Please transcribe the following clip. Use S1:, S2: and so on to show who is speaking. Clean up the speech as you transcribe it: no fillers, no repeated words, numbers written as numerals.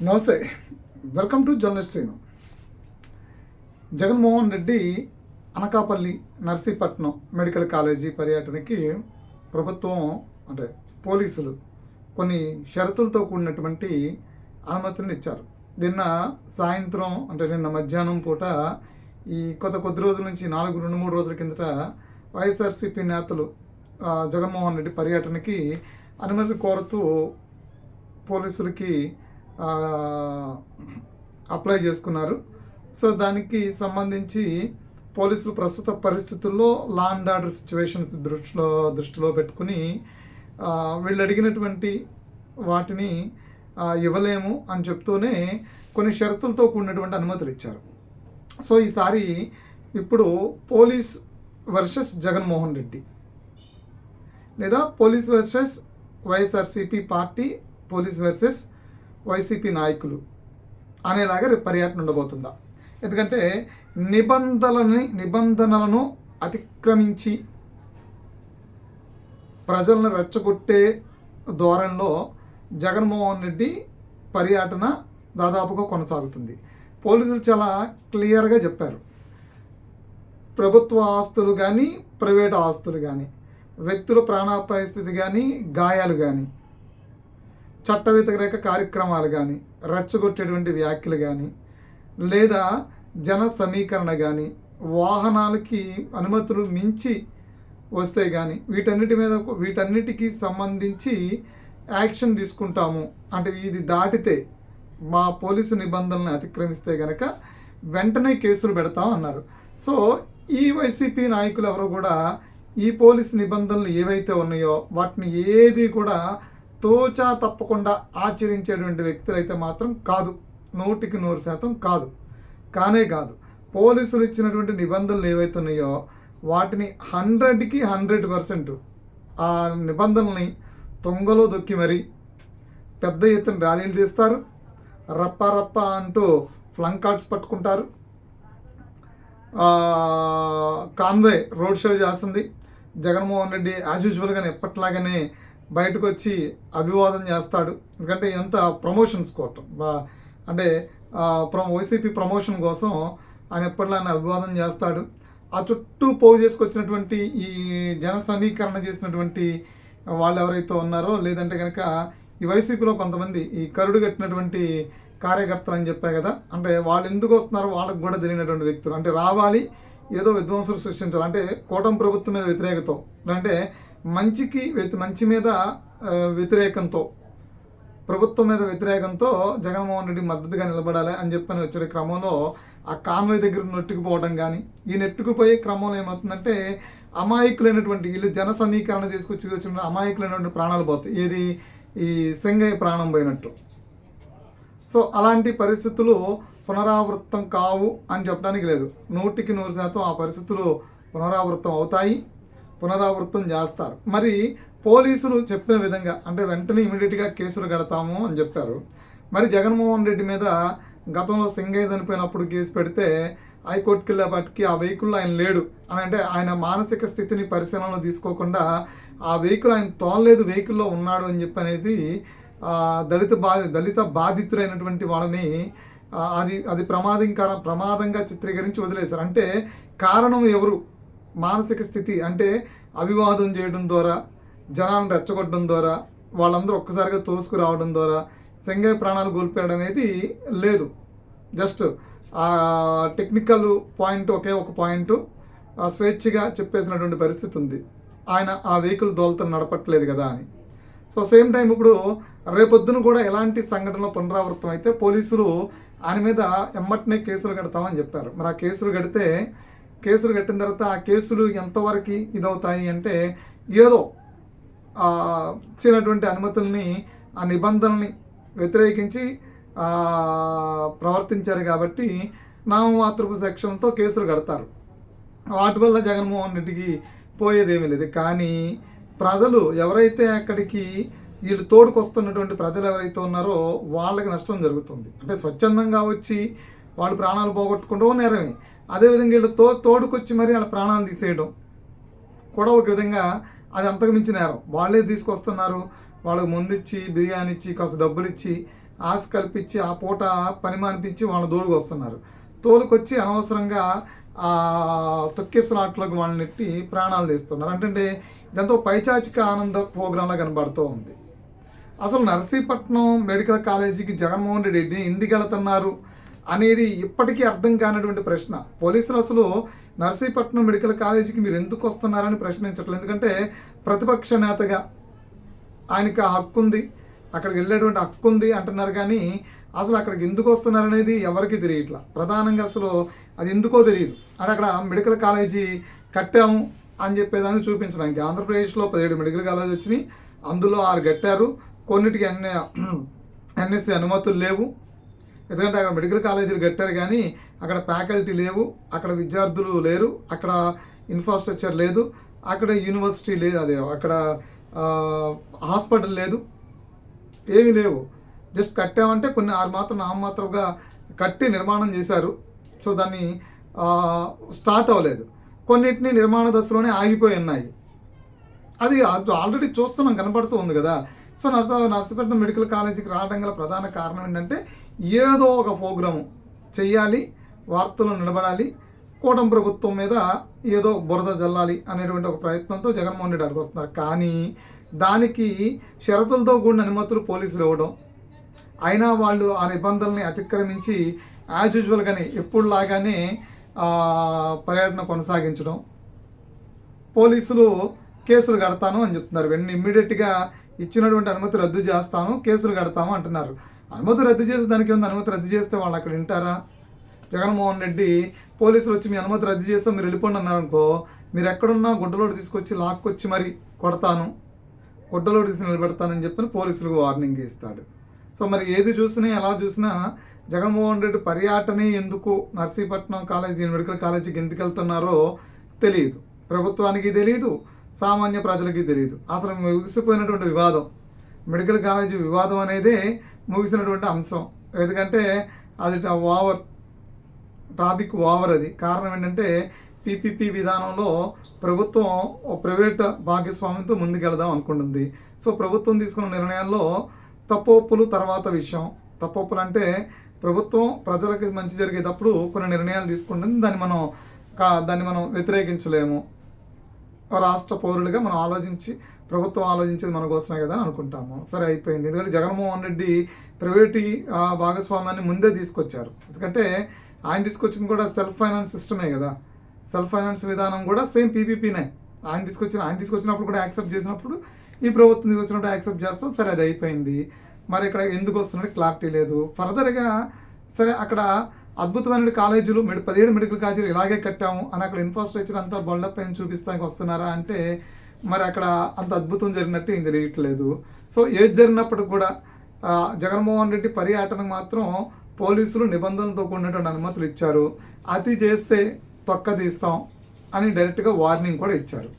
S1: నమస్తే, welcome to journalist Seenu. Jaganmohan Reddy Anakapalli Narsipatnam medical college పర్యటనకి ప్రభుత్వం అంటే పోలీసులు కొన్ని షరతులతో కూడినటువంటి అనుమతిని ఇచ్చారు. నిన్న సాయంత్రం అంటే నిన్న మధ్యాహ్నం పూట ఈ కొద్ది రోజుల నుంచి 2-3 రోజుల కిందట వైఎస్ఆర్సీపీ నేతలు జగన్మోహన్ రెడ్డి పర్యటనకి అనుమతి కోరుతూ పోలీసులకి అప్లై చేసుకున్నారు. సో దానికి సంబంధించి పోలీసులు ప్రస్తుత పరిస్థితుల్లో లా అండ్ ఆర్డర్ సిచ్యువేషన్స్ దృష్టిలో పెట్టుకుని వీళ్ళు అడిగినటువంటి వాటిని ఇవ్వలేము అని చెప్తూనే కొన్ని షరతులతో కూడినటువంటి అనుమతులు ఇచ్చారు. సో ఈసారి ఇప్పుడు పోలీస్ వర్సెస్ జగన్మోహన్ రెడ్డి లేదా police versus YSRCP party, police versus YCP నాయకులు అనేలాగా రేపు పర్యటన ఉండబోతుందా? ఎందుకంటే నిబంధనలను అతిక్రమించి ప్రజలను రెచ్చగొట్టే ధోరణిలో జగన్మోహన్ రెడ్డి పర్యటన దాదాపుగా కొనసాగుతుంది. పోలీసులు చాలా క్లియర్గా చెప్పారు, ప్రభుత్వ ఆస్తులు కానీ ప్రైవేట్ ఆస్తులు కానీ, వ్యక్తుల ప్రాణాపాయ స్థితి కానీ, గాయాలు కానీ, చట్ట వ్యతిరేక కార్యక్రమాలు కానీ, రెచ్చగొట్టేటువంటి వ్యాఖ్యలు కానీ, లేదా జన సమీకరణ కానీ, వాహనాలకి అనుమతులు మించి వస్తే కానీ వీటన్నిటికీ సంబంధించి యాక్షన్ తీసుకుంటాము. అంటే ఇది దాటితే మా పోలీసు నిబంధనలను అతిక్రమిస్తే కనుక వెంటనే కేసులు పెడతాం అన్నారు. సో ఈ వైసీపీ నాయకులు ఎవరు కూడా ఈ పోలీసు నిబంధనలు ఏవైతే ఉన్నాయో వాటిని ఏది కూడా తోచా తప్పకుండా ఆచరించేటువంటి వ్యక్తులైతే మాత్రం కాదు, 100% కాదు. కాదు పోలీసులు ఇచ్చినటువంటి నిబంధనలు ఏవైతే ఉన్నాయో వాటిని 100కి 100% ఆ నిబంధనల్ని తొంగలో దొక్కి మరి పెద్ద ఎత్తున ర్యాలీలు తీస్తారు, రప్ప అంటూ ఫ్లంక్ కార్డ్స్ పట్టుకుంటారు, కాన్వాయ్ రోడ్ షో చేస్తుంది. జగన్మోహన్ రెడ్డి యాజ్ యూజువల్గానే ఎప్పట్లాగానే బయటకు వచ్చి అభివాదం చేస్తాడు. ఎందుకంటే ఎంత ప్రమోషన్స్ కోవటం అంటే వైసీపీ ప్రమోషన్ కోసం ఆయన ఎప్పటిలానే అభివాదం చేస్తాడు. ఆ చుట్టూ పోగు చేసుకొచ్చినటువంటి ఈ జన సమీకరణ చేసినటువంటి వాళ్ళు ఎవరైతే ఉన్నారో, లేదంటే కనుక ఈ వైసీపీలో కొంతమంది ఈ కరుడు కట్టినటువంటి కార్యకర్తలు అని చెప్పా కదా, అంటే వాళ్ళు ఎందుకు వస్తున్నారో వాళ్ళకు కూడా తెలియనటువంటి వ్యక్తులు, అంటే రావాలి ఏదో విధ్వంసులు సృష్టించాలి, అంటే కూటమి ప్రభుత్వం మీద వ్యతిరేకతో, అంటే మంచి మీద వ్యతిరేకంతో, ప్రభుత్వం మీద వ్యతిరేకంతో జగన్మోహన్ రెడ్డి మద్దతుగా నిలబడాలి అని చెప్పని వచ్చే క్రమంలో ఆ కాన్వాయ్ దగ్గర నెట్టుకుపోవడం కానీ, ఈ నెట్టుకుపోయే క్రమంలో ఏమవుతుందంటే అమాయకులైనటువంటి వీళ్ళు జన సమీకరణ తీసుకొచ్చి వచ్చిన అమాయకులైనటువంటి ప్రాణాలు పోతాయి. ఏది ఈ సింగయ్య ప్రాణం పోయినట్టు. సో అలాంటి పరిస్థితులు పునరావృతం కావు అని చెప్పడానికి లేదు. 100% ఆ పరిస్థితులు పునరావృతం అవుతాయి, పునరావృతం చేస్తారు. మరి పోలీసులు చెప్పిన విధంగా అంటే వెంటనే ఇమీడియట్గా కేసులు కడతాము అని చెప్పారు. మరి జగన్మోహన్ రెడ్డి మీద గతంలో సింగయ్య చనిపోయినప్పుడు కేసు పెడితే హైకోర్టుకి వెళ్ళేపటికి ఆ వెహికల్లో ఆయన లేడు అని, అంటే ఆయన మానసిక స్థితిని పరిశీలనలో తీసుకోకుండా ఆ వెహికల్ ఆయన తోలలేదు, వెహికల్లో ఉన్నాడు అని చెప్పి అనేది దళిత బాధితులైనటువంటి వాళ్ళని అది ప్రమాదంగా చిత్రీకరించి వదిలేశారు. అంటే కారణం ఎవరు? మానసిక స్థితి. అంటే అభివాదం చేయడం ద్వారా, జనాలను రెచ్చగొట్టడం ద్వారా, వాళ్ళందరూ ఒక్కసారిగా తోసుకురావడం ద్వారా సింగయ్య ప్రాణాలు కోల్పోయాడు అనేది లేదు. జస్ట్ ఆ టెక్నికల్ పాయింట్ ఒకే ఒక పాయింట్ స్వేచ్ఛగా చెప్పేసినటువంటి పరిస్థితి ఉంది. ఆయన ఆ వెహికల్ దోలతో నడపట్లేదు కదా అని. సో సేమ్ టైం ఇప్పుడు రేపొద్దున కూడా ఎలాంటి సంఘటనలో పునరావృతం అయితే పోలీసులు ఆయన మీద ఎమ్మటనే కేసులు కడతామని చెప్పారు. మరి ఆ కేసులు కట్టిన తర్వాత ఆ కేసులు ఎంతవరకు ఇదవుతాయి అంటే ఏదో ఇచ్చినటువంటి అనుమతుల్ని ఆ నిబంధనల్ని వ్యతిరేకించి ప్రవర్తించారు కాబట్టి నామమాత్రపు సెక్షన్తో కేసులు కడతారు. వాటి వల్ల జగన్మోహన్ రెడ్డికి పోయేదేమీ లేదు. కానీ ప్రజలు ఎవరైతే అక్కడికి వీళ్ళు తోడుకొస్తున్నటువంటి ప్రజలు ఎవరైతే ఉన్నారో వాళ్ళకి నష్టం జరుగుతుంది. అంటే స్వచ్ఛందంగా వచ్చి వాళ్ళు ప్రాణాలు పోగొట్టుకుంటూ నేరమే. అదేవిధంగా వీళ్ళు తోడుకొచ్చి మరి వాళ్ళ ప్రాణాలు తీసేయడం కూడా ఒక విధంగా అది అంతకు మించి నేరం. వాళ్ళే తీసుకొస్తున్నారు, వాళ్ళకి ముందు ఇచ్చి బిర్యానీ ఇచ్చి కాస్త డబ్బులు ఇచ్చి ఆశ కల్పించి ఆ పూట పని మానిపించి వాళ్ళ దోడుకు వస్తున్నారు. తోలుకొచ్చి అనవసరంగా ఆ తొక్కిసలాట్లోకి వాళ్ళని నెట్టి ప్రాణాలు తీస్తున్నారు. అంటే ఇదంతా పైచాచిక ఆనంద ప్రోగ్రాంలా కనబడుతూ ఉంది. అసలు నర్సీపట్నం మెడికల్ కాలేజీకి జగన్మోహన్ రెడ్డి ఎందుకు వెళుతున్నారు అనేది ఇప్పటికీ అర్థం కానటువంటి ప్రశ్న. పోలీసులు అసలు నర్సీపట్నం మెడికల్ కాలేజీకి మీరు ఎందుకు వస్తున్నారని ప్రశ్నించట్లేదు. ఎందుకంటే ప్రతిపక్ష నేతగా ఆయనకి ఆ హక్కు ఉంది, అక్కడికి వెళ్ళేటువంటి హక్కు ఉంది అంటున్నారు. కానీ అసలు అక్కడికి ఎందుకు వస్తున్నారనేది ఎవరికి తెలియట్లా. ప్రధానంగా అసలు అది ఎందుకో తెలియదు. అంటే అక్కడ మెడికల్ కాలేజీ కట్టాము అని చెప్పేదాన్ని చూపించడానికి ఆంధ్రప్రదేశ్లో 17 మెడికల్ కాలేజీ వచ్చినాయి, అందులో 6 కట్టారు. కొన్నిటికి ఎన్ఎస్సి అనుమతులు లేవు. ఎందుకంటే అక్కడ మెడికల్ కాలేజీలు కట్టారు కానీ అక్కడ ఫ్యాకల్టీ లేవు, అక్కడ విద్యార్థులు లేరు, అక్కడ ఇన్ఫ్రాస్ట్రక్చర్ లేదు, అక్కడ యూనివర్సిటీ లేదు, అదే అక్కడ హాస్పిటల్ లేదు, ఏమీ లేవు. జస్ట్ కట్టామంటే కొన్ని నామమాత్రంగా కట్టి నిర్మాణం చేశారు. సో దాన్ని స్టార్ట్ అవ్వలేదు. కొన్నిటిని నిర్మాణ దశలోనే ఆగిపోయి ఉన్నాయి. అది ఆల్రెడీ చూస్తున్నాం, కనపడుతూ ఉంది కదా. సో నర్సీపట్నం మెడికల్ కాలేజీకి రావడం గల ప్రధాన కారణం ఏంటంటే ఏదో ఒక ప్రోగ్రాము చెయ్యాలి, వార్తలు నిలబడాలి, కూటమి ప్రభుత్వం మీద ఏదో బురద జల్లాలి అనేటువంటి ఒక ప్రయత్నంతో జగన్మోహన్ రెడ్డి అక్కడికి వస్తున్నారు. కానీ దానికి షరతులతో కూడిన అనుమతులు పోలీసులు ఇవ్వడం, అయినా వాళ్ళు ఆ నిబంధనల్ని అతిక్రమించి యాజ్ యూజువల్గానే ఎప్పుడులాగానే పర్యటన కొనసాగించడం, పోలీసులు కేసులు కడతాను అని చెప్తున్నారు. వెంటనే ఇమ్మీడియట్గా ఇచ్చినటువంటి అనుమతి రద్దు చేస్తాను, కేసులు కడతాము అంటున్నారు. అనుమతి రద్దు చేసి దానికి ఏముంది? అనుమతి రద్దు చేస్తే వాళ్ళు అక్కడ వింటారా? జగన్మోహన్ రెడ్డి పోలీసులు వచ్చి మీ అనుమతి రద్దు చేస్తాం మీరు వెళ్ళిపోండి అన్నారు అనుకో, మీరు ఎక్కడున్నా గుడ్డలోడు తీసుకొచ్చి లాక్కొచ్చి మరి కొడతాను, గుడ్డలోడు తీసి నిలబెడతానని చెప్పి పోలీసులకు వార్నింగ్ ఇస్తాడు. సో మరి ఏది చూసినా ఎలా చూసినా జగన్మోహన్ రెడ్డి పర్యటనే ఎందుకు నర్సీపట్నం కాలేజీ మెడికల్ కాలేజీకి ఎందుకు వెళ్తున్నారో తెలియదు, ప్రభుత్వానికి తెలియదు, సామాన్య ప్రజలకి తెలియదు. అసలు ముగిసిపోయినటువంటి వివాదం, మెడికల్ కాలేజీ వివాదం అనేదే ముగిసినటువంటి అంశం. ఎందుకంటే అది టాపిక్ ఓవర్. అది కారణం ఏంటంటే పీపీపీ విధానంలో ప్రభుత్వం ప్రైవేట్ భాగస్వామ్యంతో ముందుకెళ్దాం అనుకుంటుంది. సో ప్రభుత్వం తీసుకున్న నిర్ణయాల్లో తప్పొప్పులు తర్వాత విషయం. తప్పొప్పులు అంటే ప్రభుత్వం ప్రజలకి మంచి జరిగేటప్పుడు కొన్ని నిర్ణయాలు తీసుకుంటుంది, దాన్ని మనం వ్యతిరేకించలేము. రాష్ట్ర పౌరులుగా మనం ప్రభుత్వం ఆలోచించేది మన కోసమే కదా అని అనుకుంటాము. సరే అయిపోయింది. ఎందుకంటే జగన్మోహన్ రెడ్డి ప్రైవేటు భాగస్వామ్యాన్ని ముందే తీసుకొచ్చారు. ఎందుకంటే ఆయన తీసుకొచ్చింది కూడా సెల్ఫ్ ఫైనాన్స్ సిస్టమే కదా. సెల్ఫ్ ఫైనాన్స్ విధానం కూడా సేమ్ పీపీపీనే. ఆయన తీసుకొచ్చినప్పుడు కూడా యాక్సెప్ట్ చేసినప్పుడు ఈ ప్రభుత్వం తీసుకొచ్చినప్పుడు యాక్సెప్ట్ చేస్తాం. సరే అది అయిపోయింది. మరి ఇక్కడ ఎందుకు వస్తున్నట్టు క్లారిటీ లేదు. ఫర్దర్గా సరే అక్కడ అద్భుతమైన కాలేజీలు 17 మెడికల్ కాలేజీలు ఇలాగే కట్టాము అని అక్కడ ఇన్ఫ్రాస్ట్రక్చర్ అంతా బొల్డప్ పైన చూపిస్తానికి వస్తున్నారా అంటే మరి అక్కడ అంత అద్భుతం జరిగినట్టు ఏం తెలియట్లేదు. సో ఏది జరిగినప్పటికి కూడా జగన్మోహన్ రెడ్డి పర్యటనకు మాత్రం పోలీసులు నిబంధనలతో కూడినటువంటి అనుమతులు ఇచ్చారు. అతి చేస్తే తొక్క తీస్తాం అని డైరెక్ట్గా వార్నింగ్ కూడా ఇచ్చారు.